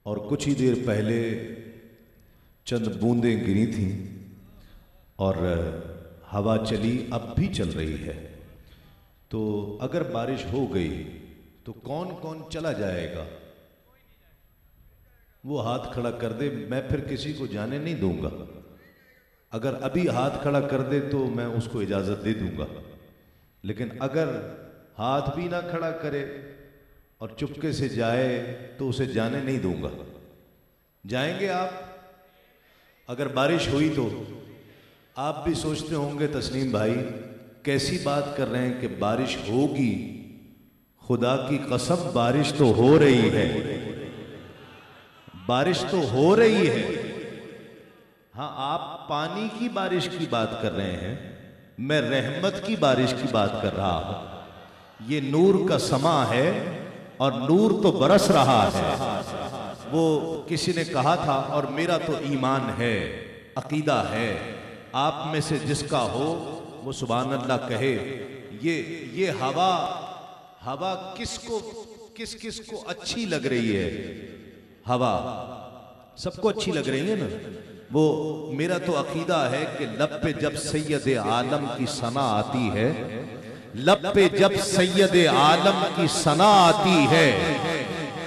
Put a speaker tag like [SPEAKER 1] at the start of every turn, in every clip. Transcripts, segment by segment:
[SPEAKER 1] और कुछ ही देर पहले चंद बूंदें गिरी थीं और हवा चली, अब भी चल रही है। तो अगर बारिश हो गई तो कौन कौन चला जाएगा? वो हाथ खड़ा कर दे, मैं फिर किसी को जाने नहीं दूंगा। अगर अभी हाथ खड़ा कर दे तो मैं उसको इजाज़त दे दूंगा, लेकिन अगर हाथ भी ना खड़ा करे और चुपके से जाए तो उसे जाने नहीं दूंगा। जाएंगे आप? अगर बारिश हुई तो आप भी सोचते होंगे तस्लीम भाई कैसी बात कर रहे हैं कि बारिश होगी। खुदा की कसम बारिश तो हो रही है, बारिश तो हो रही है। हाँ, आप पानी की बारिश की बात कर रहे हैं, मैं रहमत की बारिश की बात कर रहा हूं। ये नूर का समा है और नूर तो बरस रहा है। वो किसी ने कहा था, और मेरा तो ईमान है, अकीदा है, आप में से जिसका हो वो सुभान अल्लाह कहे। ये हवा किस किस को अच्छी लग रही है? हवा सबको अच्छी लग रही है ना। वो मेरा तो अकीदा है कि लब पे जब सैयद आलम की सना आती है, लब पे जब सैयद आलम की सना आती है,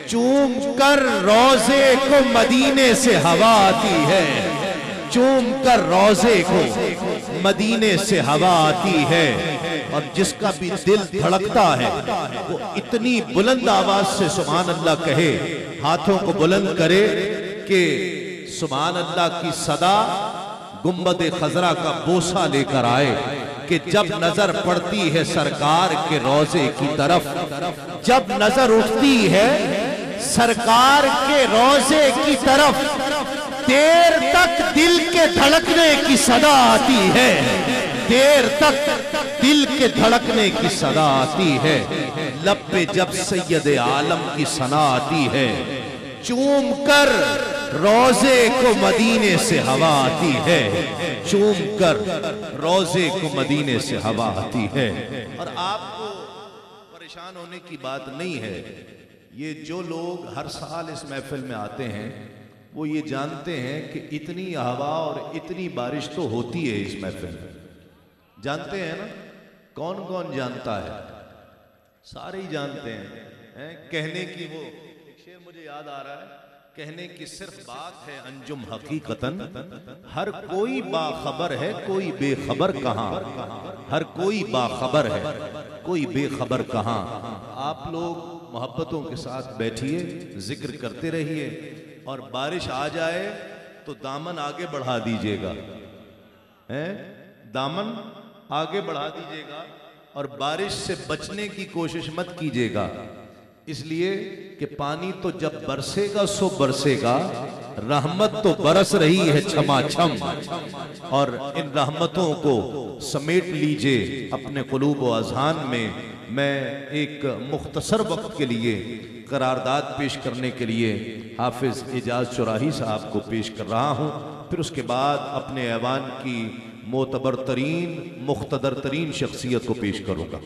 [SPEAKER 1] चूम कर रोजे को मदीने से हवा आती है, चूम कर रोजे को मदीने से हवा आती है। और जिसका भी दिल धड़कता है वो इतनी बुलंद आवाज से सुभान अल्लाह कहे, हाथों को बुलंद करे कि सुभान अल्लाह की सदा गुंबद खजरा का बोसा लेकर आए कि जब नजर पड़ती है सरकार के रोजे की तरफ, जब नजर उठती है सरकार के रोजे की तरफ, देर तक दिल के धड़कने की सदा आती है, देर तक दिल के धड़कने की सदा आती है। लब पे जब सैयद आलम की सना आती है, चूम कर रोजे को मदीने से हवा आती है, चूम कर रोजे को मदीने से हवा आती है। और आपको परेशान होने की बात नहीं है। ये जो लोग हर साल इस महफिल में आते हैं वो ये जानते हैं कि इतनी हवा और इतनी बारिश तो होती है इस महफिल में। जानते हैं ना? कौन कौन जानता है? सारे ही जानते हैं। कहने की वो एक शेर मुझे याद आ रहा है, कहने की सिर्फ बात है अंजुम हकीकतन, हर कोई बाखबर है कोई बेखबर कहां, हर कोई बाखबर है कोई बेखबर कहां। आप लोग मोहब्बतों के साथ बैठिए, जिक्र करते रहिए, और बारिश आ जाए तो दामन आगे बढ़ा दीजिएगा, दामन आगे बढ़ा दीजिएगा, और बारिश से बचने की कोशिश मत कीजिएगा, इसलिए कि पानी तो जब बरसेगा सो बरसेगा, रहमत तो बरस रही है छमाछम, और इन रहमतों को समेट लीजिए अपने कुलूब व अज़हान में। मैं एक मुख्तसर वक्त के लिए करारदाद पेश करने के लिए हाफिज एजाज चौराही साहब को पेश कर रहा हूँ, फिर उसके बाद अपने ऐवान की मोतबर तरीन मुख्तदर तरीन शख्सियत को पेश करूँगा।